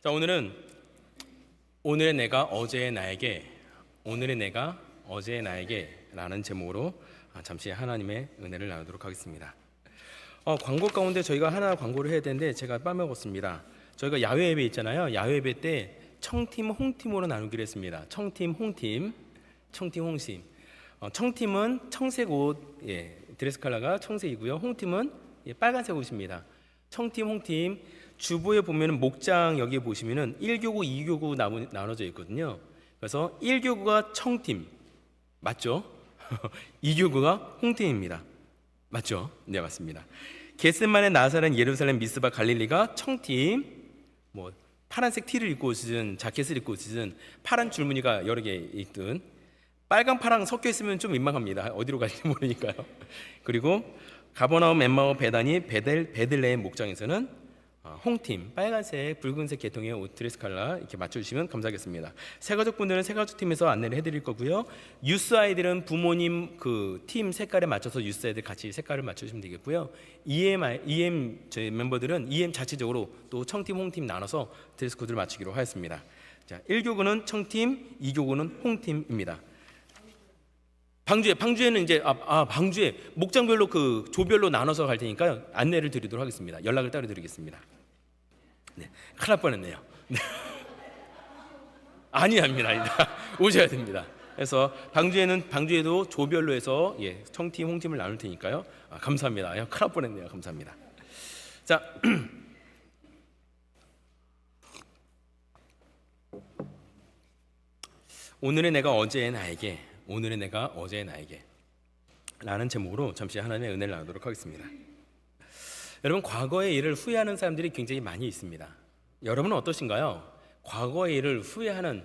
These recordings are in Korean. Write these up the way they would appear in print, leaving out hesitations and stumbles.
자, 오늘의 내가 어제의 나에게, 오늘의 내가 어제의 나에게라는 제목으로 잠시 하나님의 은혜를 나누도록 하겠습니다. 광고 가운데 저희가 하나 광고를 해야 되는데 제가 빠먹었습니다. 저희가 야외 예배 있잖아요. 야외 예배 때 청팀, 홍팀으로 나누기로 했습니다. 청팀, 홍팀, 청팀, 홍팀. 청팀은 청색 옷, 드레스 컬러가 청색이고요. 홍팀은 빨간색 옷입니다. 청팀, 홍팀. 주보에 보면 목장 여기에 보시면은 1교구, 2교구 나눠져 있거든요. 그래서 1교구가 청팀 맞죠? 2교구가 홍팀입니다. 맞죠? 네, 맞습니다. 겟세마네, 나사렛, 예루살렘, 미스바, 갈릴리가 청팀. 뭐 파란색 티를 입고 오시든 자켓을 입고 오시든 파란 줄무늬가 여러 개 있든 빨강 파랑 섞여 있으면 좀 민망합니다. 어디로 갈지 모르니까요. 그리고 가버나움, 엠마오, 베다니, 베들레헴 목장에서는 홍팀, 빨간색, 붉은색 계통의 옷 드레스 컬러 이렇게 맞춰주시면 감사하겠습니다. 새가족분들은 새가족팀에서 안내를 해드릴 거고요. 유스 아이들은 부모님 그 팀 색깔에 맞춰서 유스 아이들 같이 색깔을 맞춰주시면 되겠고요. EM 저희 멤버들은 EM 자체적으로 또 청팀, 홍팀 나눠서 드레스 코드를 맞추기로 하였습니다. 자, 1교구는 청팀, 2교구는 홍팀입니다. 방주에는 이제 방주에 목장별로 그 조별로 나눠서 갈 테니까 안내를 드리도록 하겠습니다. 연락을 따로 드리겠습니다. 네, 큰일 날 뻔했네요. 네. 아닙니다. 오셔야 됩니다. 그래서 방주에도 조별로 해서 청팀, 홍팀을 나눌 테니까요. 감사합니다. 큰일 날 뻔했네요. 감사합니다. 자, 오늘의 내가 어제의 나에게, 오늘의 내가 어제의 나에게 라는 제목으로 잠시 하나님의 은혜를 나누도록 하겠습니다. 여러분, 과거의 일을 후회하는 사람들이 굉장히 많이 있습니다. 여러분은 어떠신가요? 과거의 일을 후회하는,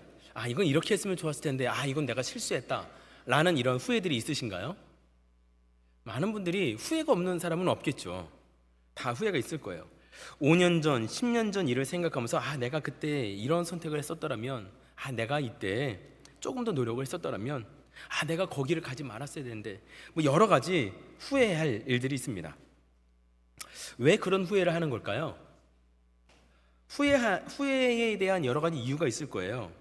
이건 이렇게 했으면 좋았을 텐데, 이건 내가 실수했다 라는 이런 후회들이 있으신가요? 많은 분들이 후회가 없는 사람은 없겠죠. 다 후회가 있을 거예요. 5년 전, 10년 전 일을 생각하면서 내가 그때 이런 선택을 했었더라면, 내가 이때 조금 더 노력을 했었더라면, 내가 거기를 가지 말았어야 되는데, 뭐 여러 가지 후회할 일들이 있습니다. 왜 그런 후회를 하는 걸까요? 후회에 대한 여러 가지 이유가 있을 거예요.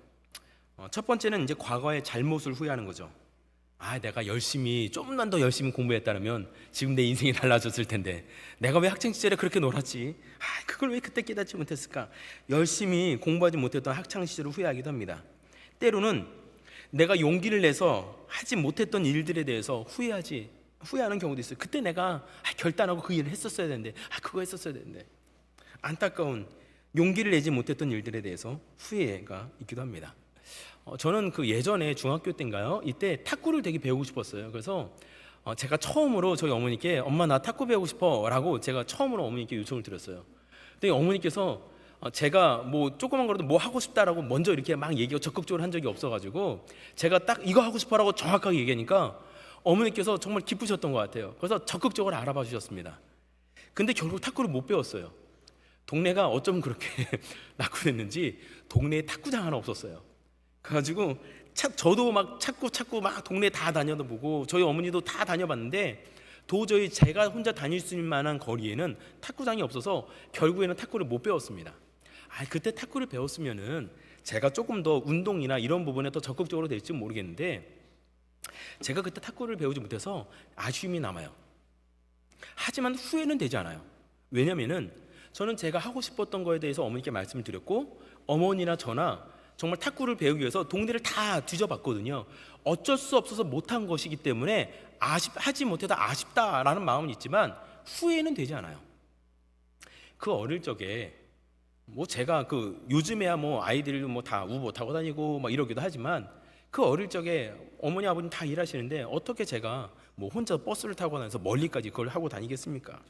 첫 번째는 이제 과거의 잘못을 후회하는 거죠. 내가 조금만 더 열심히 공부했다면 지금 내 인생이 달라졌을 텐데, 내가 왜 학창 시절에 그렇게 놀았지? 그걸 왜 그때 깨닫지 못했을까? 열심히 공부하지 못했던 학창 시절을 후회하기도 합니다. 때로는 내가 용기를 내서 하지 못했던 일들에 대해서 후회하는 경우도 있어요. 그때 내가 결단하고 그 일을 했었어야 되는데, 그거 했었어야 되는데. 안타까운 용기를 내지 못했던 일들에 대해서 후회가 있기도 합니다. 저는 그 예전에 중학교 때인가요? 이때 탁구를 되게 배우고 싶었어요. 그래서 제가 처음으로 저희 어머니께 엄마 나 탁구 배우고 싶어 라고 제가 처음으로 어머니께 요청을 드렸어요. 근데 어머니께서 제가 뭐 조그만 거라도 뭐 하고 싶다라고 먼저 이렇게 막 얘기하고 적극적으로 한 적이 없어가지고 제가 딱 이거 하고 싶어라고 정확하게 얘기하니까 어머니께서 정말 기쁘셨던 것 같아요. 그래서 적극적으로 알아봐 주셨습니다. 근데 결국 탁구를 못 배웠어요. 동네가 어쩜 그렇게 낙후됐는지 동네에 탁구장 하나 없었어요. 그래가지고 저도 막 찾고 막 동네 다 다녀보고 저희 어머니도 다 다녀봤는데 도저히 제가 혼자 다닐 수 있는 만한 거리에는 탁구장이 없어서 결국에는 탁구를 못 배웠습니다. 그때 탁구를 배웠으면은 제가 조금 더 운동이나 이런 부분에 더 적극적으로 될지 모르겠는데 제가 그때 탁구를 배우지 못해서 아쉬움이 남아요. 하지만 후회는 되지 않아요. 왜냐면은 저는 제가 하고 싶었던 거에 대해서 어머니께 말씀을 드렸고 어머니나 저나 정말 탁구를 배우기 위해서 동네를 다 뒤져봤거든요. 어쩔 수 없어서 못한 것이기 때문에 하지 못해도 아쉽다라는 마음은 있지만 후회는 되지 않아요. 그 어릴 적에 뭐 제가 요즘에야 뭐 아이들 뭐 다 우버 타고 다니고 막 이러기도 하지만 그 어릴 적에 어머니 아버님 다 일하시는데 어떻게 제가 뭐 혼자 버스를 타고 다녀서 멀리까지 그걸 하고 다니겠습니까?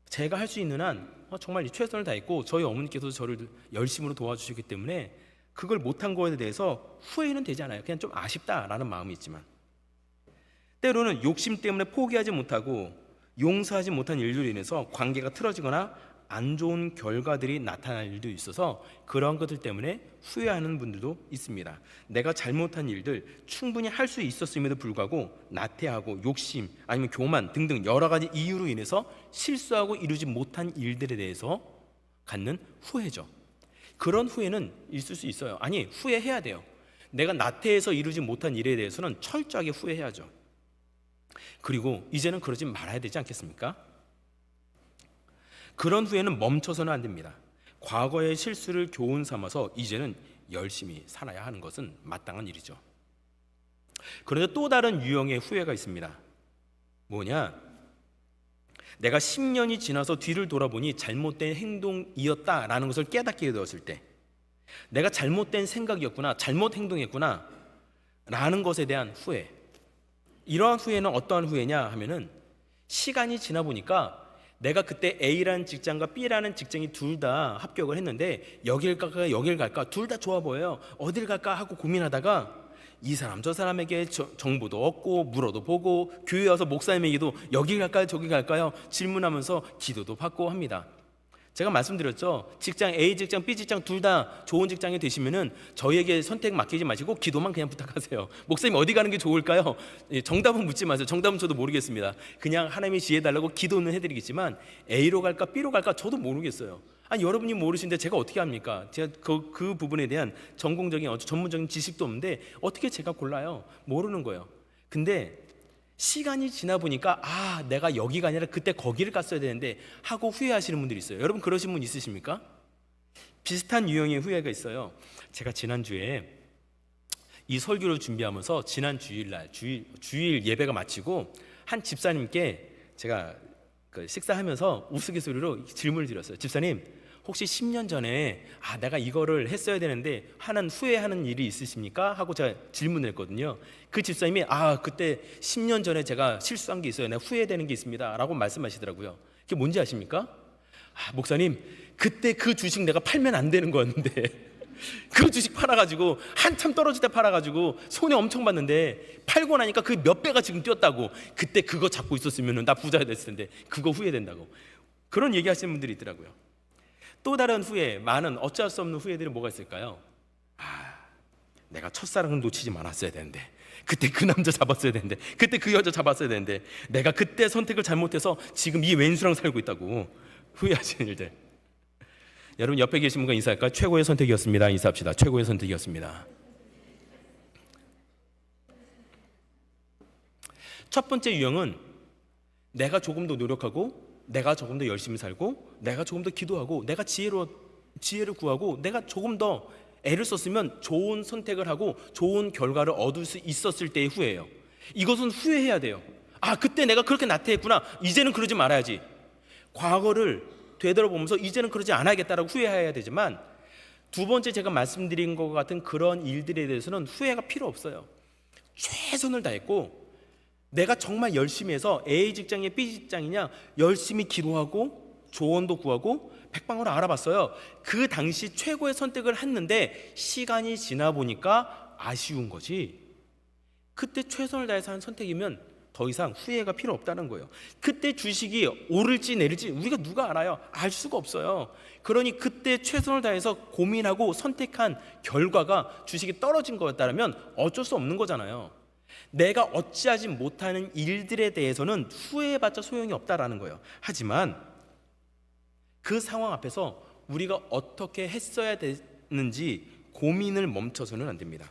제가 할 수 있는 한 정말 최선을 다했고 저희 어머니께서 저를 열심으로 도와주셨기 때문에 그걸 못한 거에 대해서 후회는 되지 않아요. 그냥 좀 아쉽다라는 마음이 있지만 때로는 욕심 때문에 포기하지 못하고 용서하지 못한 일들로 인해서 관계가 틀어지거나 안 좋은 결과들이 나타날 일도 있어서 그런 것들 때문에 후회하는 분들도 있습니다. 내가 잘못한 일들 충분히 할 수 있었음에도 불구하고 나태하고 욕심 아니면 교만 등등 여러 가지 이유로 인해서 실수하고 이루지 못한 일들에 대해서 갖는 후회죠. 그런 후회는 있을 수 있어요. 아니, 후회해야 돼요. 내가 나태해서 이루지 못한 일에 대해서는 철저하게 후회해야죠. 그리고 이제는 그러지 말아야 되지 않겠습니까? 그런 후회는 멈춰서는 안 됩니다. 과거의 실수를 교훈 삼아서 이제는 열심히 살아야 하는 것은 마땅한 일이죠. 그런데 또 다른 유형의 후회가 있습니다. 뭐냐? 내가 10년이 지나서 뒤를 돌아보니 잘못된 행동이었다라는 것을 깨닫게 되었을 때, 내가 잘못된 생각이었구나, 잘못 행동했구나 라는 것에 대한 후회. 이러한 후회는 어떠한 후회냐 하면은, 시간이 지나 보니까 내가 그때 A라는 직장과 B라는 직장이 둘 다 합격을 했는데 여길 갈까 여길 갈까 둘 다 좋아 보여요. 어딜 갈까 하고 고민하다가 이 사람 저 사람에게 정보도 얻고 물어도 보고 교회 와서 목사님에게도 여기 갈까요 저기 갈까요 질문하면서 기도도 받고 합니다. 제가 말씀드렸죠. 직장 A 직장 B 직장 둘 다 좋은 직장이 되시면은 저희에게 선택 맡기지 마시고 기도만 그냥 부탁하세요. 목사님 어디 가는 게 좋을까요? 정답은 묻지 마세요. 정답은 저도 모르겠습니다. 그냥 하나님의 지혜 달라고 기도는 해드리겠지만 A로 갈까 B로 갈까 저도 모르겠어요. 아니 여러분이 모르시는데 제가 어떻게 합니까? 제가 그 부분에 대한 전공적인 전문적인 지식도 없는데 어떻게 제가 골라요? 모르는 거예요. 근데 시간이 지나 보니까 내가 여기가 아니라 그때 거기를 갔어야 되는데 하고 후회하시는 분들이 있어요. 여러분 그러신 분 있으십니까? 비슷한 유형의 후회가 있어요. 제가 지난주에 이 설교를 준비하면서 지난 주일날 주일 예배가 마치고 한 집사님께 제가 식사하면서 우스갯소리로 질문을 드렸어요. 집사님, 혹시 10년 전에 내가 이거를 했어야 되는데 하는 후회하는 일이 있으십니까? 하고 제가 질문을 했거든요. 그 집사님이 그때 10년 전에 제가 실수한 게 있어요. 내가 후회되는 게 있습니다 라고 말씀하시더라고요. 그게 뭔지 아십니까? 목사님, 그때 그 주식 내가 팔면 안 되는 거였는데 그 주식 팔아가지고 한참 떨어질 때 팔아가지고 손해 엄청 봤는데 팔고 나니까 그 몇 배가 지금 뛰었다고. 그때 그거 잡고 있었으면 나 부자가 됐을 텐데 그거 후회된다고. 그런 얘기 하시는 분들이 있더라고요. 또 다른 후회, 많은 어찌할 수 없는 후회들이 뭐가 있을까요? 내가 첫사랑을 놓치지 말았어야 되는데, 그때 그 남자 잡았어야 되는데, 그때 그 여자 잡았어야 되는데, 내가 그때 선택을 잘못해서 지금 이 왼수랑 살고 있다고 후회하시는 일들. 여러분 옆에 계신 분과 인사할까요? 최고의 선택이었습니다. 인사합시다. 최고의 선택이었습니다. 첫 번째 유형은 내가 조금 더 노력하고, 내가 조금 더 열심히 살고, 내가 조금 더 기도하고, 내가 지혜를 구하고, 내가 조금 더 애를 썼으면 좋은 선택을 하고 좋은 결과를 얻을 수 있었을 때의 후회예요. 이것은 후회해야 돼요. 그때 내가 그렇게 나태했구나. 이제는 그러지 말아야지. 과거를 되돌아보면서 이제는 그러지 않아야겠다라고 후회해야 되지만, 두 번째 제가 말씀드린 것 같은 그런 일들에 대해서는 후회가 필요 없어요. 최선을 다했고, 내가 정말 열심히 해서 A 직장이냐 B 직장이냐 열심히 기도하고 조언도 구하고 백방으로 알아봤어요. 그 당시 최고의 선택을 했는데 시간이 지나 보니까 아쉬운 거지, 그때 최선을 다해서 한 선택이면 더 이상 후회가 필요 없다는 거예요. 그때 주식이 오를지 내릴지 우리가 누가 알아요? 알 수가 없어요. 그러니 그때 최선을 다해서 고민하고 선택한 결과가 주식이 떨어진 거였다면 어쩔 수 없는 거잖아요. 내가 어찌하지 못하는 일들에 대해서는 후회해봤자 소용이 없다라는 거예요. 하지만 그 상황 앞에서 우리가 어떻게 했어야 되는지 고민을 멈춰서는 안 됩니다.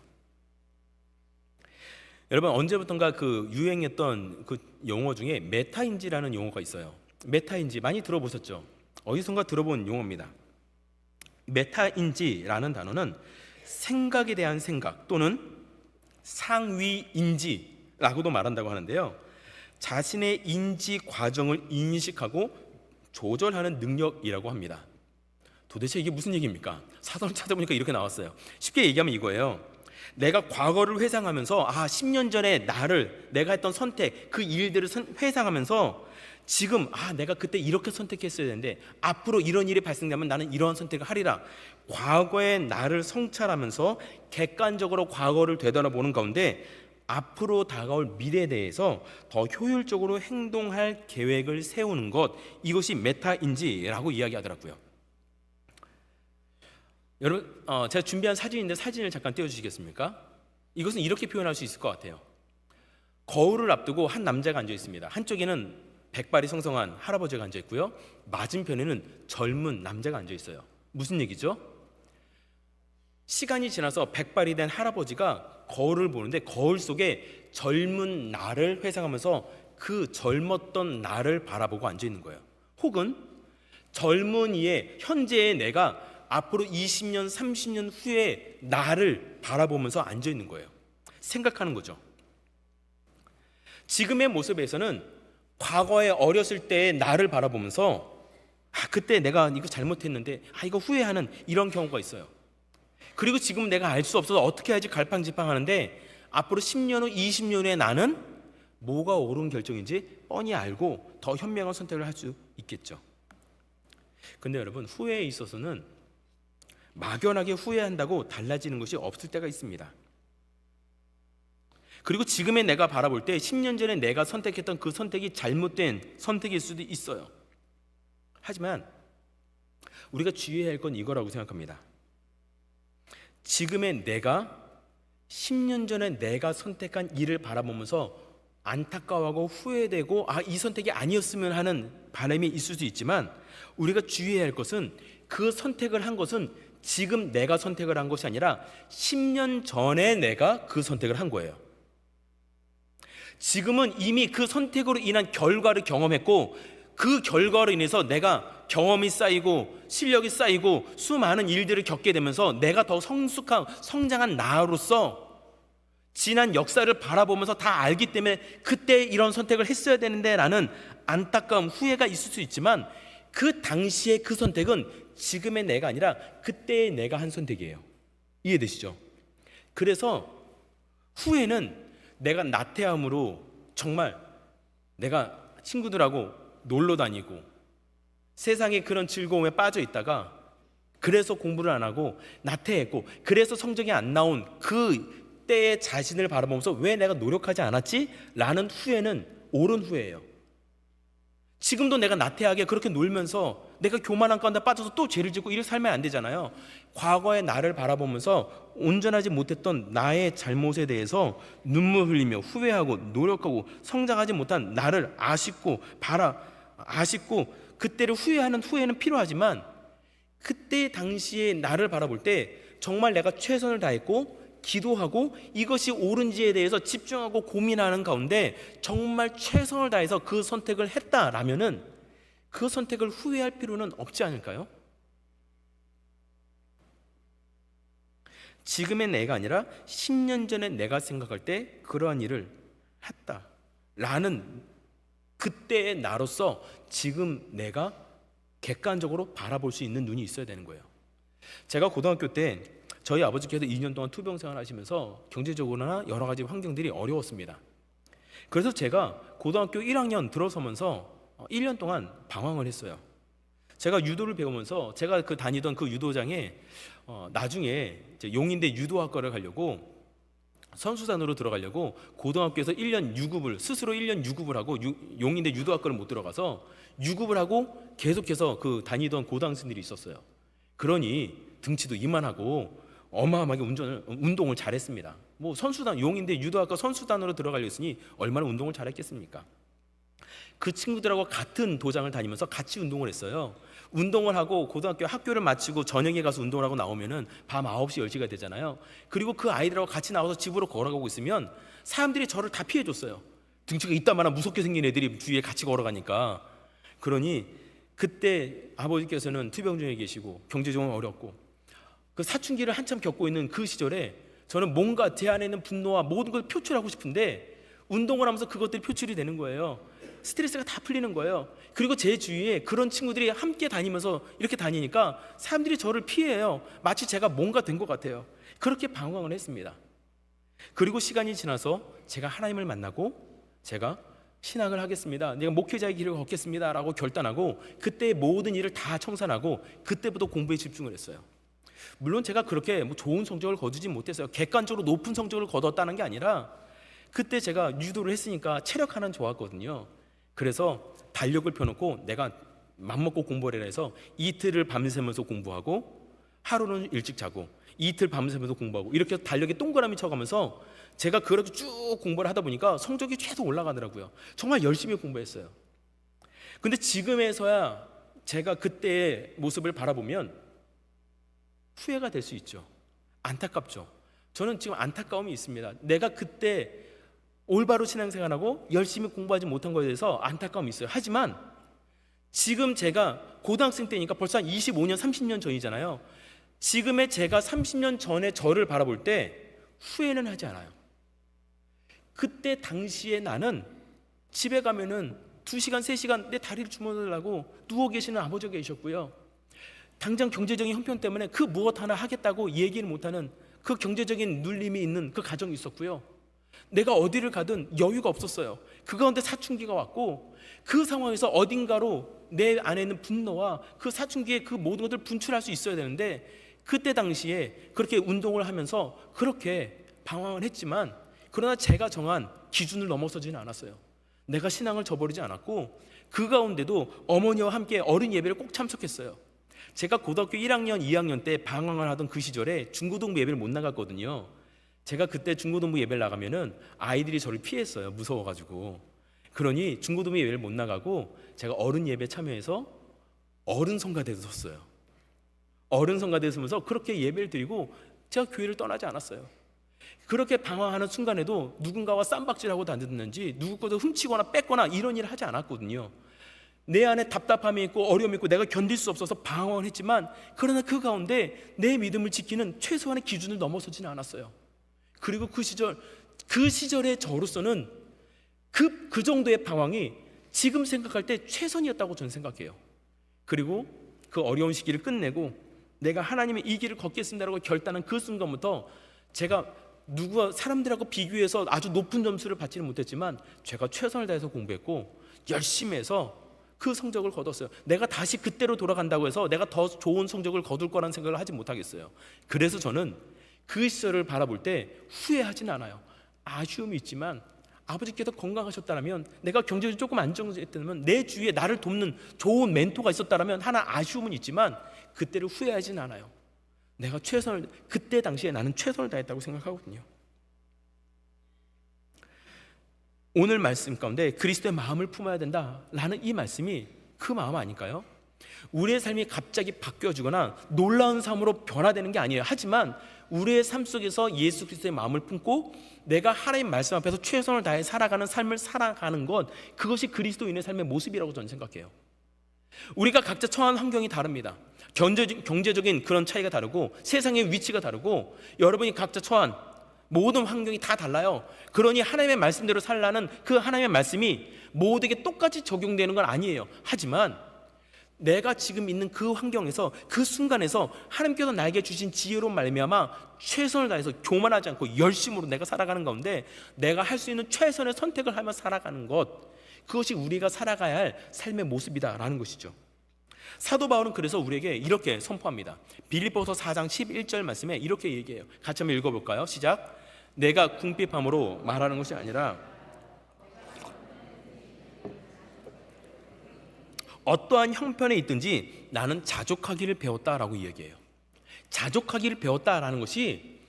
여러분 언제부턴가 그 유행했던 그 용어 중에 메타인지라는 용어가 있어요. 메타인지 많이 들어보셨죠? 어디선가 들어본 용어입니다. 메타인지라는 단어는 생각에 대한 생각 또는 상위인지라고도 말한다고 하는데요. 자신의 인지 과정을 인식하고 조절하는 능력이라고 합니다. 도대체 이게 무슨 얘기입니까? 사전을 찾아보니까 이렇게 나왔어요. 쉽게 얘기하면 이거예요. 내가 과거를 회상하면서 10년 전에 내가 했던 선택, 그 일들을 회상하면서 지금 내가 그때 이렇게 선택했어야 되는데 앞으로 이런 일이 발생되면 나는 이러한 선택을 하리라. 과거의 나를 성찰하면서 객관적으로 과거를 되돌아보는 가운데 앞으로 다가올 미래에 대해서 더 효율적으로 행동할 계획을 세우는 것, 이것이 메타인지라고 이야기하더라고요. 여러분 제가 준비한 사진인데 사진을 잠깐 띄워주시겠습니까? 이것은 이렇게 표현할 수 있을 것 같아요. 거울을 앞두고 한 남자가 앉아 있습니다. 한쪽에는 백발이 성성한 할아버지가 앉아 있고요, 맞은편에는 젊은 남자가 앉아 있어요. 무슨 얘기죠? 시간이 지나서 백발이 된 할아버지가 거울을 보는데 거울 속에 젊은 나를 회상하면서 그 젊었던 나를 바라보고 앉아 있는 거예요. 혹은 젊은이의 현재의 내가 앞으로 20년, 30년 후에 나를 바라보면서 앉아 있는 거예요. 생각하는 거죠. 지금의 모습에서는 과거에 어렸을 때의 나를 바라보면서 그때 내가 이거 잘못했는데 이거 후회하는 이런 경우가 있어요. 그리고 지금 내가 알 수 없어서 어떻게 해야지 갈팡질팡하는데 앞으로 10년 후, 20년 후에 나는 뭐가 옳은 결정인지 뻔히 알고 더 현명한 선택을 할 수 있겠죠. 근데 여러분, 후회에 있어서는 막연하게 후회한다고 달라지는 것이 없을 때가 있습니다. 그리고 지금의 내가 바라볼 때 10년 전에 내가 선택했던 그 선택이 잘못된 선택일 수도 있어요. 하지만 우리가 주의해야 할 건 이거라고 생각합니다. 지금의 내가 10년 전에 내가 선택한 일을 바라보면서 안타까워하고 후회되고 이 선택이 아니었으면 하는 바람이 있을 수 있지만, 우리가 주의해야 할 것은 그 선택을 한 것은 지금 내가 선택을 한 것이 아니라 10년 전에 내가 그 선택을 한 거예요. 지금은 이미 그 선택으로 인한 결과를 경험했고, 그 결과로 인해서 내가 경험이 쌓이고 실력이 쌓이고 수많은 일들을 겪게 되면서 내가 더 성숙한 성장한 나로서 지난 역사를 바라보면서 다 알기 때문에 그때 이런 선택을 했어야 되는데 라는 안타까움, 후회가 있을 수 있지만, 그 당시의 그 선택은 지금의 내가 아니라 그때의 내가 한 선택이에요. 이해되시죠? 그래서 후회는 내가 나태함으로 정말 내가 친구들하고 놀러 다니고 세상의 그런 즐거움에 빠져 있다가 그래서 공부를 안 하고 나태했고 그래서 성적이 안 나온 그 때의 자신을 바라보면서 왜 내가 노력하지 않았지? 라는 후회는 옳은 후회예요. 지금도 내가 나태하게 그렇게 놀면서 내가 교만한 가운데 빠져서 또 죄를 짓고 이렇게 살면 안 되잖아요. 과거의 나를 바라보면서 온전하지 못했던 나의 잘못에 대해서 눈물 흘리며 후회하고 노력하고 성장하지 못한 나를 아쉽고 그때를 후회하는 후회는 필요하지만, 그때 당시에 나를 바라볼 때 정말 내가 최선을 다했고 기도하고 이것이 옳은지에 대해서 집중하고 고민하는 가운데 정말 최선을 다해서 그 선택을 했다라면은 그 선택을 후회할 필요는 없지 않을까요? 지금의 내가 아니라 10년 전에 내가 생각할 때 그러한 일을 했다라는 그때의 나로서 지금 내가 객관적으로 바라볼 수 있는 눈이 있어야 되는 거예요. 제가 고등학교 때 저희 아버지께서 2년 동안 투병 생활 하시면서 경제적으로나 여러 가지 환경들이 어려웠습니다. 그래서 제가 고등학교 1학년 들어서면서 1년 동안 방황을 했어요. 제가 유도를 배우면서 제가 다니던 그 유도장에 나중에 용인대 유도학과를 가려고 선수단으로 들어가려고 고등학교에서 1년 유급을 스스로 1년 유급을 하고 용인대 유도학과를 못 들어가서 유급을 하고 계속해서 그 다니던 고등학생들이 있었어요. 그러니 등치도 이만하고 어마어마하게 운동을 잘했습니다. 뭐 선수단, 용인대 유도학과 선수단으로 들어가려 했으니 얼마나 운동을 잘했겠습니까? 그 친구들하고 같은 도장을 다니면서 같이 운동을 했어요. 운동을 하고 고등학교 학교를 마치고 저녁에 가서 운동을 하고 나오면은 밤 9시, 10시가 되잖아요. 그리고 그 아이들하고 같이 나와서 집으로 걸어가고 있으면 사람들이 저를 다 피해줬어요. 등치가 이따만한 무섭게 생긴 애들이 주위에 같이 걸어가니까. 그러니 그때 아버지께서는 투병 중에 계시고 경제적으로 어렵고 그 사춘기를 한참 겪고 있는 그 시절에 저는 뭔가 제 안에 있는 분노와 모든 걸 표출하고 싶은데 운동을 하면서 그것들이 표출이 되는 거예요. 스트레스가 다 풀리는 거예요. 그리고 제 주위에 그런 친구들이 함께 다니면서 이렇게 다니니까 사람들이 저를 피해요. 마치 제가 뭔가 된 것 같아요. 그렇게 방황을 했습니다. 그리고 시간이 지나서 제가 하나님을 만나고 제가 신학을 하겠습니다, 내가 목회자의 길을 걷겠습니다 라고 결단하고 그때 모든 일을 다 청산하고 그때부터 공부에 집중을 했어요. 물론 제가 그렇게 좋은 성적을 거두지 못했어요. 객관적으로 높은 성적을 거뒀다는 게 아니라 그때 제가 유도를 했으니까 체력 하나는 좋았거든요. 그래서 달력을 펴놓고 내가 맘먹고 공부를 해서 이틀을 밤새면서 공부하고 하루는 일찍 자고 이틀 밤새면서 공부하고 이렇게 달력에 동그라미 쳐가면서 제가 그렇게 쭉 공부를 하다 보니까 성적이 계속 올라가더라고요. 정말 열심히 공부했어요. 근데 지금에서야 제가 그때의 모습을 바라보면 후회가 될 수 있죠. 안타깝죠. 저는 지금 안타까움이 있습니다. 내가 그때 올바로 신앙생활하고 열심히 공부하지 못한 것에 대해서 안타까움이 있어요. 하지만 지금 제가 고등학생 때니까 벌써 한 25년, 30년 전이잖아요. 지금의 제가 30년 전에 저를 바라볼 때 후회는 하지 않아요. 그때 당시에 나는 집에 가면은 2시간, 3시간 내 다리를 주물르려고 누워 계시는 아버지가 계셨고요. 당장 경제적인 형편 때문에 그 무엇 하나 하겠다고 얘기를 못하는 그 경제적인 눌림이 있는 그 가정이 있었고요. 내가 어디를 가든 여유가 없었어요. 그 가운데 사춘기가 왔고 그 상황에서 어딘가로 내 안에 있는 분노와 그 사춘기의 그 모든 것들을 분출할 수 있어야 되는데 그때 당시에 그렇게 운동을 하면서 그렇게 방황을 했지만 그러나 제가 정한 기준을 넘어서지는 않았어요. 내가 신앙을 저버리지 않았고 그 가운데도 어머니와 함께 어른 예배를 꼭 참석했어요. 제가 고등학교 1학년, 2학년 때 방황을 하던 그 시절에 중고등부 예배를 못 나갔거든요. 제가 그때 중고등부 예배를 나가면은 아이들이 저를 피했어요. 무서워가지고. 그러니 중고등부 예배를 못 나가고 제가 어른 예배 참여해서 어른 성가대에 섰어요. 어른 성가대에 서면서 그렇게 예배를 드리고 제가 교회를 떠나지 않았어요. 그렇게 방황하는 순간에도 누군가와 쌈박질하고 다녔는지 누구 것도 훔치거나 뺏거나 이런 일을 하지 않았거든요. 내 안에 답답함이 있고 어려움이 있고 내가 견딜 수 없어서 방황을 했지만 그러나 그 가운데 내 믿음을 지키는 최소한의 기준을 넘어서지는 않았어요. 그리고 그 시절의 저로서는 그 정도의 방황이 지금 생각할 때 최선이었다고 저는 생각해요. 그리고 그 어려운 시기를 끝내고 내가 하나님의 이 길을 걷겠습니다라고 결단한 그 순간부터 제가 누구와 사람들하고 비교해서 아주 높은 점수를 받지는 못했지만 제가 최선을 다해서 공부했고 열심히 해서 그 성적을 거뒀어요. 내가 다시 그때로 돌아간다고 해서 내가 더 좋은 성적을 거둘 거라는 생각을 하지 못하겠어요. 그래서 저는 그 시절을 바라볼 때 후회하지는 않아요. 아쉬움이 있지만 아버지께서 건강하셨다면 내가 경제적으로 조금 안정됐다면 내 주위에 나를 돕는 좋은 멘토가 있었다면 하나 아쉬움은 있지만 그때를 후회하지는 않아요. 내가 그때 당시에 나는 최선을 다했다고 생각하거든요. 오늘 말씀 가운데 그리스도의 마음을 품어야 된다라는 이 말씀이 그 마음 아닐까요? 우리의 삶이 갑자기 바뀌어지거나 놀라운 삶으로 변화되는 게 아니에요. 하지만 우리의 삶 속에서 예수 그리스도의 마음을 품고 내가 하나님 말씀 앞에서 최선을 다해 살아가는 삶을 살아가는 것, 그것이 그리스도인의 삶의 모습이라고 저는 생각해요. 우리가 각자 처한 환경이 다릅니다. 경제적인 그런 차이가 다르고 세상의 위치가 다르고 여러분이 각자 처한 모든 환경이 다 달라요. 그러니 하나님의 말씀대로 살라는 그 하나님의 말씀이 모두에게 똑같이 적용되는 건 아니에요. 하지만 내가 지금 있는 그 환경에서 그 순간에서 하나님께서 나에게 주신 지혜로 말미암아 최선을 다해서 교만하지 않고 열심으로 내가 살아가는 가운데 내가 할 수 있는 최선의 선택을 하며 살아가는 것, 그것이 우리가 살아가야 할 삶의 모습이다라는 것이죠. 사도 바울은 그래서 우리에게 이렇게 선포합니다. 빌립보서 4장 11절 말씀에 이렇게 얘기해요. 같이 한번 읽어볼까요? 시작. 내가 궁핍함으로 말하는 것이 아니라 어떠한 형편에 있든지 나는 자족하기를 배웠다라고 얘기해요. 자족하기를 배웠다라는 것이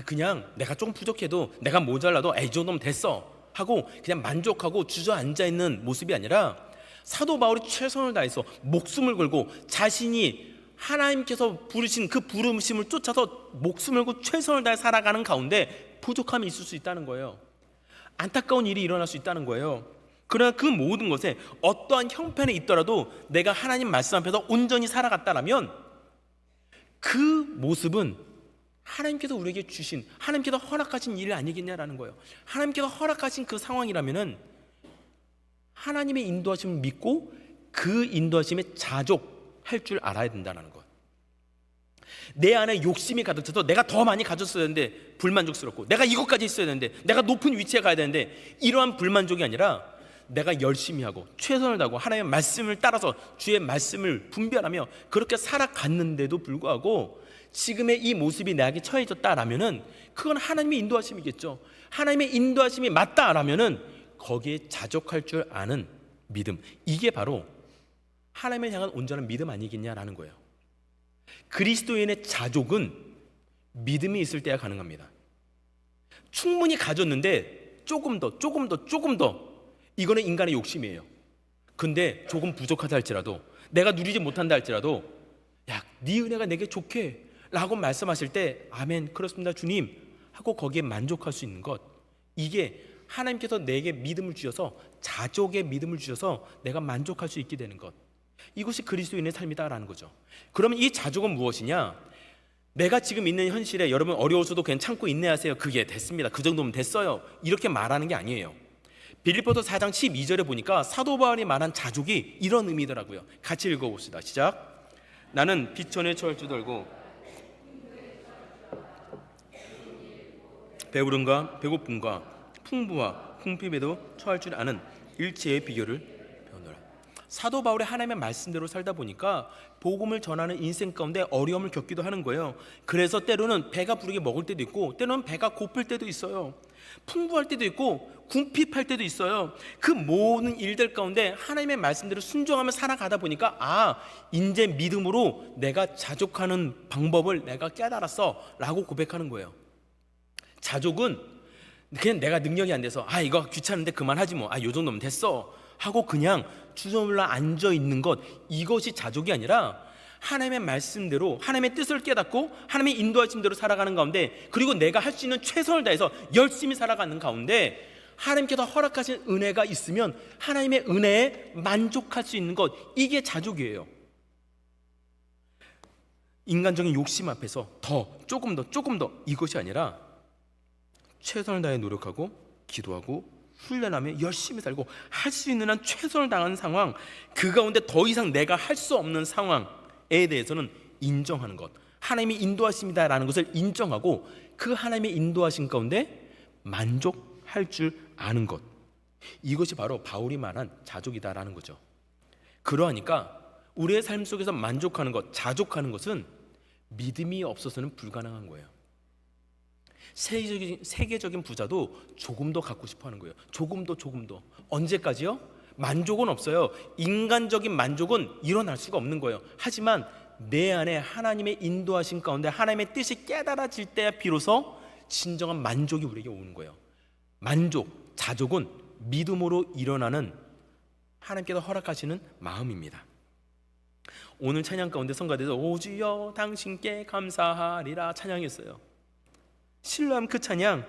그냥 내가 좀 부족해도 내가 모자라도 이 정도면 됐어 하고 그냥 만족하고 주저앉아 있는 모습이 아니라 사도 바울이 최선을 다해서 목숨을 걸고 자신이 하나님께서 부르신 그 부르심을 쫓아서 목숨을 걸고 최선을 다해 살아가는 가운데 부족함이 있을 수 있다는 거예요. 안타까운 일이 일어날 수 있다는 거예요. 그러나 그 모든 것에 어떠한 형편에 있더라도 내가 하나님 말씀 앞에서 온전히 살아갔다라면 그 모습은 하나님께서 우리에게 주신, 하나님께서 허락하신 일 아니겠냐라는 거예요. 하나님께서 허락하신 그 상황이라면은 하나님의 인도하심을 믿고 그 인도하심에 자족할 줄 알아야 된다는 것. 내 안에 욕심이 가득 차서 내가 더 많이 가졌어야 되는데 불만족스럽고 내가 이것까지 있어야 되는데 내가 높은 위치에 가야 되는데 이러한 불만족이 아니라 내가 열심히 하고 최선을 다하고 하나님의 말씀을 따라서 주의 말씀을 분별하며 그렇게 살아갔는데도 불구하고 지금의 이 모습이 나에게 처해졌다라면은 그건 하나님의 인도하심이겠죠. 하나님의 인도하심이 맞다라면은 거기에 자족할 줄 아는 믿음, 이게 바로 하나님을 향한 온전한 믿음 아니겠냐라는 거예요. 그리스도인의 자족은 믿음이 있을 때야 가능합니다. 충분히 가졌는데 조금 더 이거는 인간의 욕심이에요. 근데 조금 부족하다 할지라도 내가 누리지 못한다 할지라도 야, 네 은혜가 내게 좋게 라고 말씀하실 때 아멘 그렇습니다 주님 하고 거기에 만족할 수 있는 것, 이게 하나님께서 내게 믿음을 주셔서, 자족의 믿음을 주셔서 내가 만족할 수 있게 되는 것, 이것이 그리스도인의 삶이다라는 거죠. 그러면 이 자족은 무엇이냐? 내가 지금 있는 현실에 여러분 어려워서도 그냥 참고 인내하세요, 그게 됐습니다, 그 정도면 됐어요, 이렇게 말하는 게 아니에요. 빌립보서 4장 12절에 보니까 사도 바울이 말한 자족이 이런 의미더라고요. 같이 읽어봅시다. 시작. 나는 비천에 처할 줄 알고 배부름과 배고픔과 풍부와 궁핍에도 처할 줄 아는 일체의 비결을 배우노라. 사도 바울의 하나님의 말씀대로 살다 보니까 복음을 전하는 인생 가운데 어려움을 겪기도 하는 거예요. 그래서 때로는 배가 부르게 먹을 때도 있고, 때로는 배가 고플 때도 있어요. 풍부할 때도 있고 궁핍할 때도 있어요. 그 모든 일들 가운데 하나님의 말씀대로 순종하며 살아가다 보니까 이제 믿음으로 내가 자족하는 방법을 내가 깨달았어 라고 고백하는 거예요. 자족은 그냥 내가 능력이 안 돼서 이거 귀찮은데 그만하지 뭐, 요 정도면 됐어 하고 그냥 주저올라 앉아 있는 것, 이것이 자족이 아니라 하나님의 말씀대로 하나님의 뜻을 깨닫고 하나님의 인도하신 대로 살아가는 가운데, 그리고 내가 할 수 있는 최선을 다해서 열심히 살아가는 가운데 하나님께서 허락하신 은혜가 있으면 하나님의 은혜에 만족할 수 있는 것, 이게 자족이에요. 인간적인 욕심 앞에서 조금 더 이것이 아니라 최선을 다해 노력하고 기도하고 훈련하며 열심히 살고 할 수 있는 한 최선을 다하는 상황, 그 가운데 더 이상 내가 할 수 없는 상황에 대해서는 인정하는 것, 하나님이 인도하십니다라는 것을 인정하고 그 하나님의 인도하신 가운데 만족할 줄 아는 것, 이것이 바로 바울이 말한 자족이다라는 거죠. 그러하니까 우리의 삶 속에서 만족하는 것, 자족하는 것은 믿음이 없어서는 불가능한 거예요. 세계적인 부자도 조금 더 갖고 싶어 하는 거예요. 조금 더. 언제까지요? 만족은 없어요. 인간적인 만족은 일어날 수가 없는 거예요. 하지만 내 안에 하나님의 인도하신 가운데 하나님의 뜻이 깨달아질 때야 비로소 진정한 만족이 우리에게 오는 거예요. 만족, 자족은 믿음으로 일어나는 하나님께서 허락하시는 마음입니다. 오늘 찬양 가운데 성가대에서 오 주여 당신께 감사하리라 찬양했어요. 신뢰하면 그 찬양,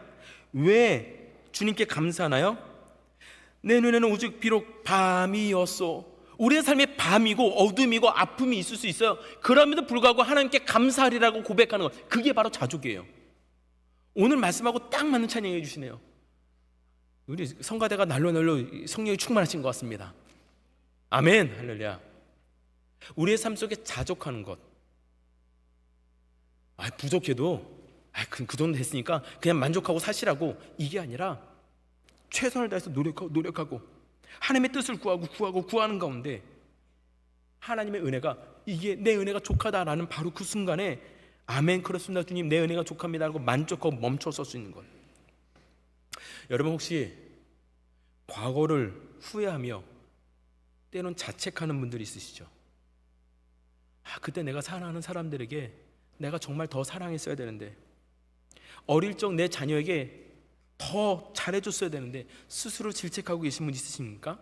왜 주님께 감사하나요? 내 눈에는 오직 비록 밤이었소. 우리의 삶에 밤이고 어둠이고 아픔이 있을 수 있어요. 그럼에도 불구하고 하나님께 감사하리라고 고백하는 것, 그게 바로 자족이에요. 오늘 말씀하고 딱 맞는 찬양해 주시네요. 우리 성가대가 날로 성령이 충만하신 것 같습니다. 아멘, 할렐루야. 우리의 삶 속에 자족하는 것, 부족해도 그 정도 됐으니까 그냥 만족하고 사시라고, 이게 아니라 최선을 다해서 노력하고 하나님의 뜻을 구하는 가운데 하나님의 은혜가, 이게 내 은혜가 족하다라는 바로 그 순간에 아멘 그렇습니다 주님 내 은혜가 족합니다 라고 만족하고 멈춰 설 수 있는 것. 여러분 혹시 과거를 후회하며 때론 자책하는 분들이 있으시죠? 그때 내가 사랑하는 사람들에게 내가 정말 더 사랑했어야 되는데, 어릴 적 내 자녀에게 더 잘해줬어야 되는데, 스스로 질책하고 계신 분 있으십니까?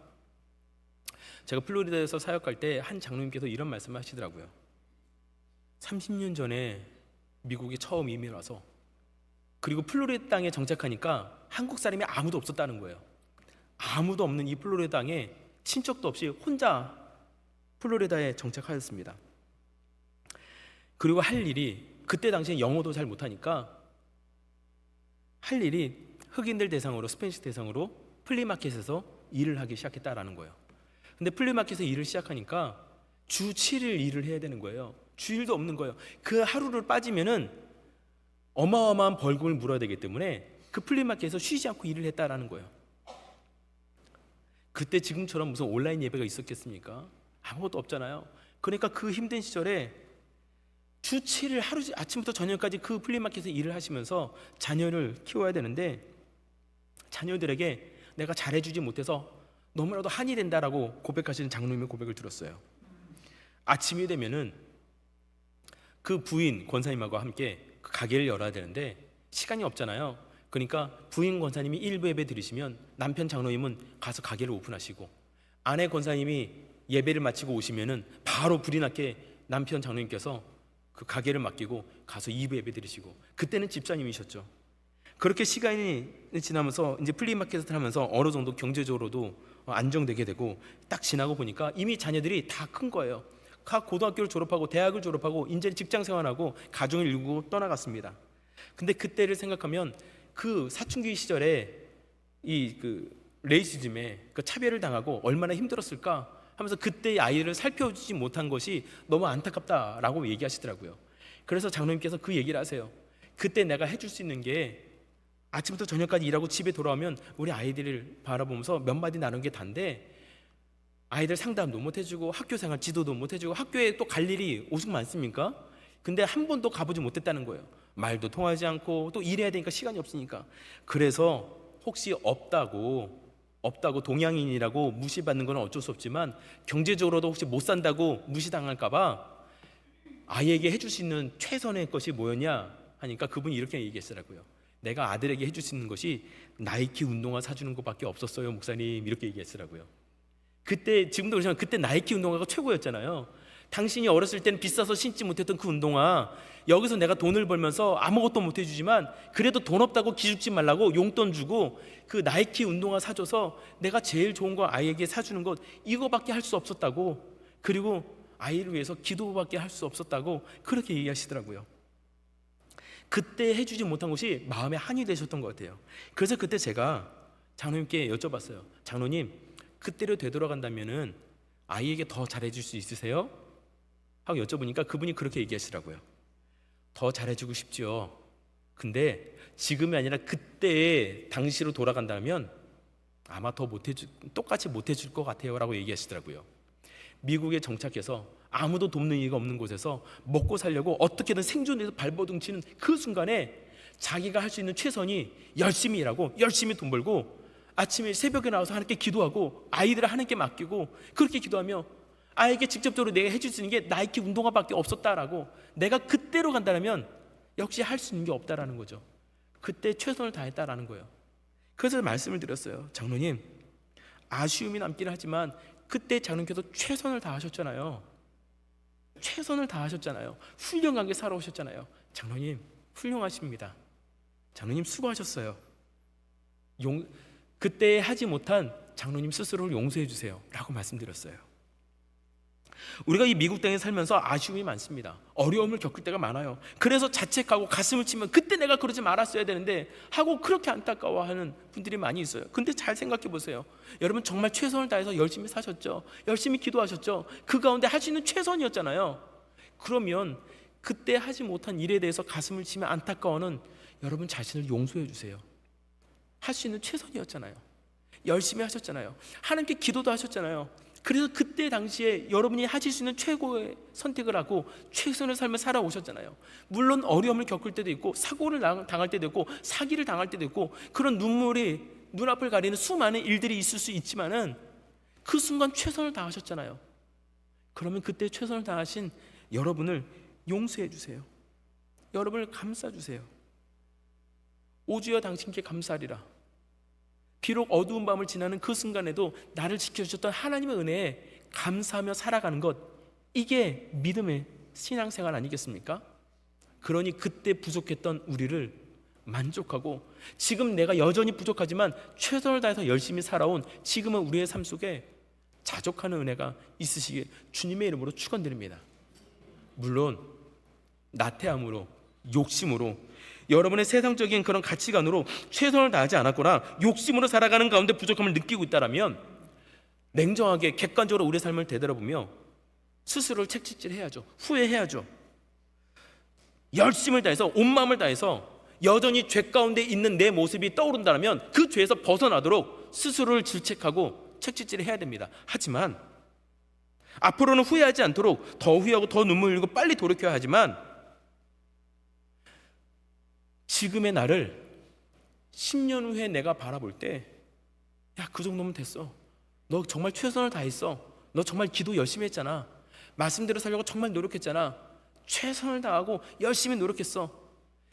제가 플로리다에서 사역할 때 한 장로님께서 이런 말씀을 하시더라고요. 30년 전에 미국에 처음 이민 와서, 그리고 플로리다 땅에 정착하니까 한국 사람이 아무도 없었다는 거예요. 아무도 없는 이 플로리다 땅에 친척도 없이 혼자 플로리다에 정착하였습니다. 그리고 할 일이, 그때 당시에 영어도 잘 못하니까 할 일이 흑인들 대상으로, 스페니시 대상으로 플리마켓에서 일을 하기 시작했다라는 거예요. 근데 플리마켓에서 일을 시작하니까 주 7일 일을 해야 되는 거예요. 주일도 없는 거예요. 그 하루를 빠지면은 어마어마한 벌금을 물어야 되기 때문에 그 플리마켓에서 쉬지 않고 일을 했다라는 거예요. 그때 지금처럼 무슨 온라인 예배가 있었겠습니까? 아무것도 없잖아요. 그러니까 그 힘든 시절에 주 7일 하루 아침부터 저녁까지 그 플리마켓에서 일을 하시면서 자녀를 키워야 되는데, 자녀들에게 내가 잘해주지 못해서 너무나도 한이 된다라고 고백하시는 장로님의 고백을 들었어요. 아침이 되면은 그 부인 권사님하고 함께 그 가게를 열어야 되는데 시간이 없잖아요. 그러니까 부인 권사님이 일부 예배 드리시면 남편 장로님은 가서 가게를 오픈하시고, 아내 권사님이 예배를 마치고 오시면은 바로 불이 났게 남편 장로님께서 그 가게를 맡기고 가서 2부 예배 드리시고, 그때는 집사님이셨죠. 그렇게 시간이 지나면서 이제 플리마켓을 하면서 어느 정도 경제적으로도 안정되게 되고, 딱 지나고 보니까 이미 자녀들이 다 큰 거예요. 각 고등학교를 졸업하고 대학을 졸업하고 이제 직장 생활하고 가정을 이루고 떠나갔습니다. 근데 그때를 생각하면 그 사춘기 시절에 이 그 레이시즘에 그 차별을 당하고 얼마나 힘들었을까 하면서 그때 아이를 살펴주지 못한 것이 너무 안타깝다라고 얘기하시더라고요. 그래서 장로님께서 그 얘기를 하세요. 그때 내가 해줄 수 있는 게 아침부터 저녁까지 일하고 집에 돌아오면 우리 아이들을 바라보면서 몇 마디 나눈 게 단데, 아이들 상담도 못 해주고 학교 생활 지도도 못 해주고 학교에 또 갈 일이 오죽 많습니까? 근데 한 번도 가보지 못했다는 거예요. 말도 통하지 않고 또 일해야 되니까 시간이 없으니까. 그래서 혹시 없다고 동양인이라고 무시받는 건 어쩔 수 없지만, 경제적으로도 혹시 못 산다고 무시당할까 봐 아이에게 해줄 수 있는 최선의 것이 뭐였냐 하니까 그분이 이렇게 얘기했더라고요. 내가 아들에게 해줄 수 있는 것이 나이키 운동화 사주는 것밖에 없었어요, 목사님. 이렇게 얘기했더라고요. 그때, 지금도 그렇지만 그때 나이키 운동화가 최고였잖아요. 당신이 어렸을 때는 비싸서 신지 못했던 그 운동화, 여기서 내가 돈을 벌면서 아무것도 못 해주지만 그래도 돈 없다고 기죽지 말라고 용돈 주고 그 나이키 운동화 사줘서 내가 제일 좋은 거 아이에게 사주는 것, 이거밖에 할 수 없었다고, 그리고 아이를 위해서 기도밖에 할 수 없었다고 그렇게 얘기하시더라고요. 그때 해주지 못한 것이 마음에 한이 되셨던 것 같아요. 그래서 그때 제가 장로님께 여쭤봤어요. 장로님, 그때로 되돌아간다면은 아이에게 더 잘해줄 수 있으세요? 하고 여쭤보니까 그분이 그렇게 얘기하시더라고요. 더 잘해주고 싶지요. 근데 지금이 아니라 그때의 당시로 돌아간다면 아마 더 똑같이 못해줄 것 같아요 라고 얘기하시더라고요. 미국에 정착해서 아무도 돕는 이가 없는 곳에서 먹고 살려고 어떻게든 생존해서 발버둥 치는 그 순간에 자기가 할 수 있는 최선이 열심히 일하고 열심히 돈 벌고 아침에 새벽에 나와서 하나님께 기도하고 아이들을 하나님께 맡기고 그렇게 기도하며 아이에게 직접적으로 내가 해줄 수 있는 게 나이키 운동화밖에 없었다라고, 내가 그때로 간다면 역시 할 수 있는 게 없다라는 거죠. 그때 최선을 다했다라는 거예요. 그래서 말씀을 드렸어요. 장로님, 아쉬움이 남긴 하지만 그때 장로님께서 최선을 다하셨잖아요. 최선을 다하셨잖아요. 훌륭하게 살아오셨잖아요. 장로님 훌륭하십니다. 장로님 수고하셨어요. 그때 하지 못한 장로님 스스로를 용서해 주세요 라고 말씀드렸어요. 우리가 이 미국 땅에 살면서 아쉬움이 많습니다. 어려움을 겪을 때가 많아요. 그래서 자책하고 가슴을 치면 그때 내가 그러지 말았어야 되는데 하고 그렇게 안타까워하는 분들이 많이 있어요. 근데 잘 생각해 보세요. 여러분 정말 최선을 다해서 열심히 사셨죠. 열심히 기도하셨죠. 그 가운데 할 수 있는 최선이었잖아요. 그러면 그때 하지 못한 일에 대해서 가슴을 치며 안타까워하는 여러분 자신을 용서해 주세요. 할 수 있는 최선이었잖아요. 열심히 하셨잖아요. 하나님께 기도도 하셨잖아요. 그래서 그때 당시에 여러분이 하실 수 있는 최고의 선택을 하고 최선의 삶을 살아오셨잖아요. 물론 어려움을 겪을 때도 있고 사고를 당할 때도 있고 사기를 당할 때도 있고 그런 눈물이 눈앞을 가리는 수많은 일들이 있을 수 있지만은 그 순간 최선을 다하셨잖아요. 그러면 그때 최선을 다하신 여러분을 용서해 주세요. 여러분을 감싸 주세요. 오주여 당신께 감사하리라. 비록 어두운 밤을 지나는 그 순간에도 나를 지켜주셨던 하나님의 은혜에 감사하며 살아가는 것, 이게 믿음의 신앙생활 아니겠습니까? 그러니 그때 부족했던 우리를 만족하고 지금 내가 여전히 부족하지만 최선을 다해서 열심히 살아온 지금은 우리의 삶 속에 자족하는 은혜가 있으시길 주님의 이름으로 축원드립니다. 물론 나태함으로, 욕심으로, 여러분의 세상적인 그런 가치관으로 최선을 다하지 않았거나 욕심으로 살아가는 가운데 부족함을 느끼고 있다면 냉정하게 객관적으로 우리의 삶을 되돌아보며 스스로를 책찍질해야죠. 후회해야죠. 열심을 다해서 온 마음을 다해서 여전히 죄 가운데 있는 내 모습이 떠오른다면 그 죄에서 벗어나도록 스스로를 질책하고 책찍질해야 됩니다. 하지만 앞으로는 후회하지 않도록 더 후회하고 더 눈물 흘리고 빨리 돌이켜야 하지만 지금의 나를 10년 후에 내가 바라볼 때, 야, 그 정도면 됐어. 너 정말 최선을 다했어. 너 정말 기도 열심히 했잖아. 말씀대로 살려고 정말 노력했잖아. 최선을 다하고 열심히 노력했어.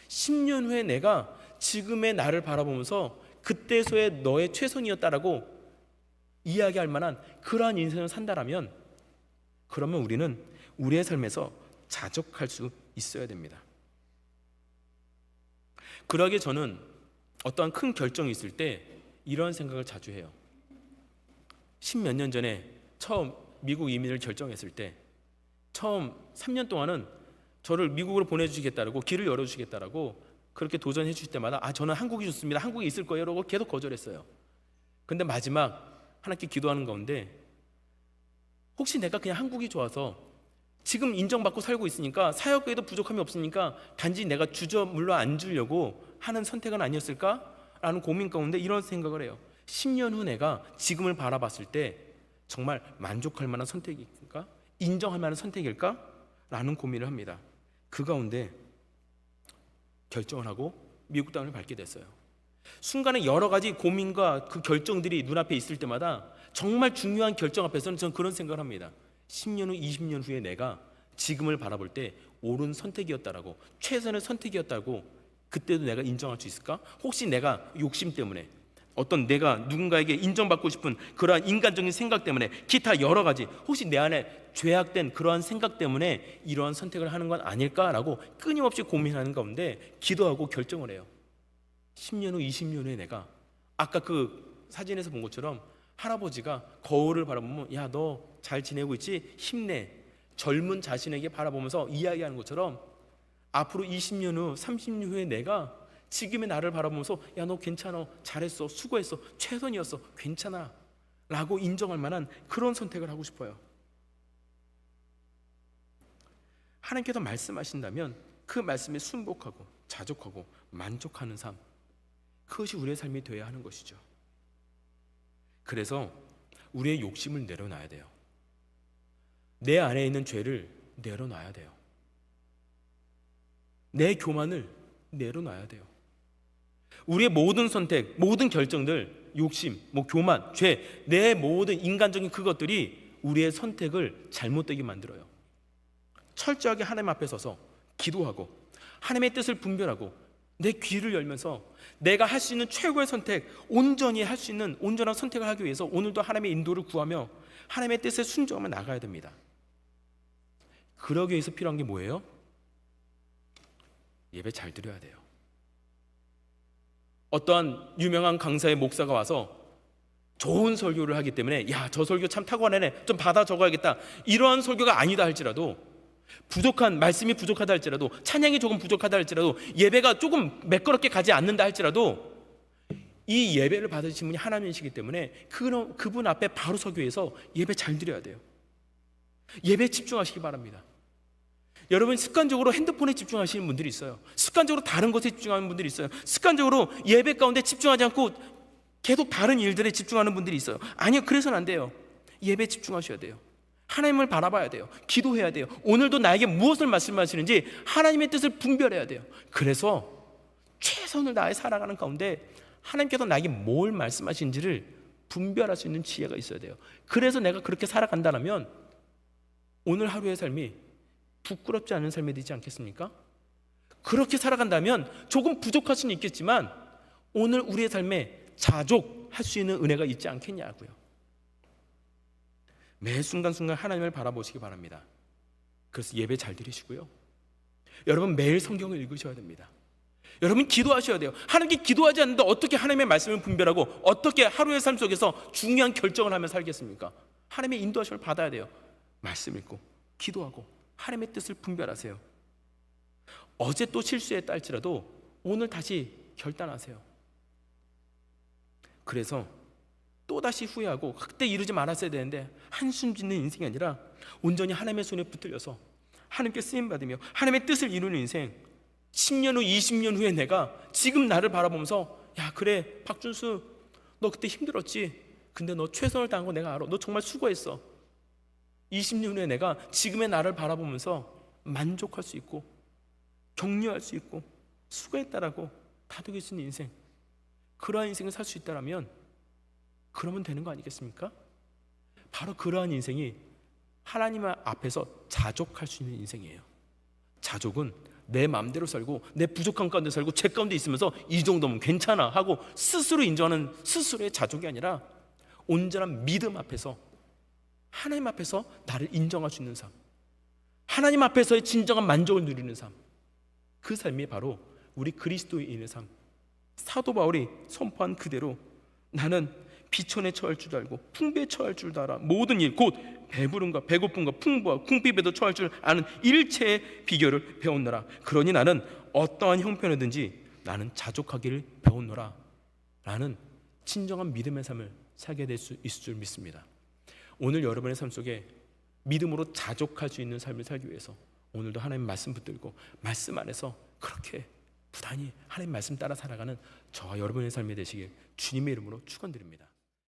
10년 후에 내가 지금의 나를 바라보면서 그때서의 너의 최선이었다라고 이야기할 만한 그러한 인생을 산다라면, 그러면 우리는 우리의 삶에서 자족할 수 있어야 됩니다. 그러기에 저는 어떠한 큰 결정이 있을 때 이런 생각을 자주 해요. 10몇 년 전에 처음 미국 이민을 결정했을 때 처음 3년 동안은 저를 미국으로 보내주시겠다라고, 길을 열어주시겠다라고 그렇게 도전해 주실 때마다 저는 한국이 좋습니다, 한국에 있을 거예요 라고 계속 거절했어요. 근데 마지막 하나님께 기도하는 가운데 혹시 내가 그냥 한국이 좋아서 지금 인정받고 살고 있으니까 사역에도 부족함이 없으니까 단지 내가 주저 물러 앉으려고 하는 선택은 아니었을까? 라는 고민 가운데 이런 생각을 해요. 10년 후 내가 지금을 바라봤을 때 정말 만족할 만한 선택일까? 인정할 만한 선택일까? 라는 고민을 합니다. 그 가운데 결정을 하고 미국 땅을 밟게 됐어요. 순간에 여러 가지 고민과 그 결정들이 눈앞에 있을 때마다 정말 중요한 결정 앞에서는 저는 그런 생각을 합니다. 10년 후, 20년 후에 내가 지금을 바라볼 때 옳은 선택이었다라고, 최선의 선택이었다고 그때도 내가 인정할 수 있을까? 혹시 내가 욕심 때문에, 어떤 내가 누군가에게 인정받고 싶은 그러한 인간적인 생각 때문에, 기타 여러 가지, 혹시 내 안에 죄악된 그러한 생각 때문에 이러한 선택을 하는 건 아닐까라고 끊임없이 고민하는 가운데 기도하고 결정을 해요. 10년 후, 20년 후에 내가 아까 그 사진에서 본 것처럼 할아버지가 거울을 바라보면 야, 너 잘 지내고 있지? 힘내. 젊은 자신에게 바라보면서 이야기하는 것처럼 앞으로 20년 후, 30년 후에 내가 지금의 나를 바라보면서 야, 너 괜찮아, 잘했어, 수고했어, 최선이었어, 괜찮아 라고 인정할 만한 그런 선택을 하고 싶어요. 하나님께서 말씀하신다면 그 말씀에 순복하고 자족하고 만족하는 삶, 그것이 우리의 삶이 되어야 하는 것이죠. 그래서 우리의 욕심을 내려놔야 돼요. 내 안에 있는 죄를 내려놔야 돼요. 내 교만을 내려놔야 돼요. 우리의 모든 선택, 모든 결정들, 욕심, 교만, 죄, 내 모든 인간적인 그것들이 우리의 선택을 잘못되게 만들어요. 철저하게 하나님 앞에 서서 기도하고 하나님의 뜻을 분별하고 내 귀를 열면서 내가 할 수 있는 최고의 선택, 온전히 할 수 있는 온전한 선택을 하기 위해서 오늘도 하나님의 인도를 구하며 하나님의 뜻에 순종하며 나가야 됩니다. 그러기 위해서 필요한 게 뭐예요? 예배 잘 드려야 돼요. 어떠한 유명한 강사의 목사가 와서 좋은 설교를 하기 때문에 야, 저 설교 참 탁월하네, 좀 받아 적어야겠다, 이러한 설교가 아니다 할지라도, 부족한 말씀이 부족하다 할지라도, 찬양이 조금 부족하다 할지라도, 예배가 조금 매끄럽게 가지 않는다 할지라도 이 예배를 받으신 분이 하나님이시기 때문에 그분 앞에 바로 서기 위해서 예배 잘 드려야 돼요. 예배에 집중하시기 바랍니다. 여러분, 습관적으로 핸드폰에 집중하시는 분들이 있어요. 습관적으로 다른 것에 집중하는 분들이 있어요. 습관적으로 예배 가운데 집중하지 않고 계속 다른 일들에 집중하는 분들이 있어요. 아니요, 그래서는 안 돼요. 예배에 집중하셔야 돼요. 하나님을 바라봐야 돼요. 기도해야 돼요. 오늘도 나에게 무엇을 말씀하시는지 하나님의 뜻을 분별해야 돼요. 그래서 최선을 다해 살아가는 가운데 하나님께서 나에게 뭘 말씀하시는지를 분별할 수 있는 지혜가 있어야 돼요. 그래서 내가 그렇게 살아간다면 오늘 하루의 삶이 부끄럽지 않은 삶이 되지 않겠습니까? 그렇게 살아간다면 조금 부족할 수는 있겠지만 오늘 우리의 삶에 자족할 수 있는 은혜가 있지 않겠냐고요. 매 순간순간 하나님을 바라보시기 바랍니다. 그래서 예배 잘 드리시고요. 여러분, 매일 성경을 읽으셔야 됩니다. 여러분, 기도하셔야 돼요. 하나님께 기도하지 않는데 어떻게 하나님의 말씀을 분별하고 어떻게 하루의 삶 속에서 중요한 결정을 하며 살겠습니까? 하나님의 인도하심을 받아야 돼요. 말씀 읽고 기도하고 하나님의 뜻을 분별하세요. 어제 또 실수했다 할지라도 오늘 다시 결단하세요. 그래서 또다시 후회하고 그때 이루지 말았어야 되는데 한숨 짓는 인생이 아니라 온전히 하나님의 손에 붙들려서 하나님께 쓰임받으며 하나님의 뜻을 이루는 인생, 10년 후, 20년 후에 내가 지금 나를 바라보면서 야, 그래 박준수, 너 그때 힘들었지? 근데 너 최선을 다한 거 내가 알아. 너 정말 수고했어. 20년 후에 내가 지금의 나를 바라보면서 만족할 수 있고 격려할 수 있고 수고했다라고 다독일 수 있는 인생, 그러한 인생을 살 수 있다면 그러면 되는 거 아니겠습니까? 바로 그러한 인생이 하나님 앞에서 자족할 수 있는 인생이에요. 자족은 내 마음대로 살고 내 부족한 가운데 살고 죄 가운데 있으면서 이 정도면 괜찮아 하고 스스로 인정하는 스스로의 자족이 아니라 온전한 믿음 앞에서 하나님 앞에서 나를 인정할 수 있는 삶, 하나님 앞에서의 진정한 만족을 누리는 삶, 그 삶이 바로 우리 그리스도인의 삶. 사도 바울이 선포한 그대로 나는 비천에 처할 줄 알고 풍부에 처할 줄도 알아. 모든 일 곧 배부름과 배고픔과 풍부와 궁핍에도 처할 줄 아는 일체의 비결을 배웠노라. 그러니 나는 어떠한 형편이든지 나는 자족하기를 배웠노라. 라는 진정한 믿음의 삶을 살게 될 수 있을 줄 믿습니다. 오늘 여러분의 삶 속에 믿음으로 자족할 수 있는 삶을 살기 위해서 오늘도 하나님 말씀 붙들고 말씀 안에서 그렇게 부단히 하나님 말씀 따라 살아가는 저와 여러분의 삶이 되시길 주님의 이름으로 축원드립니다.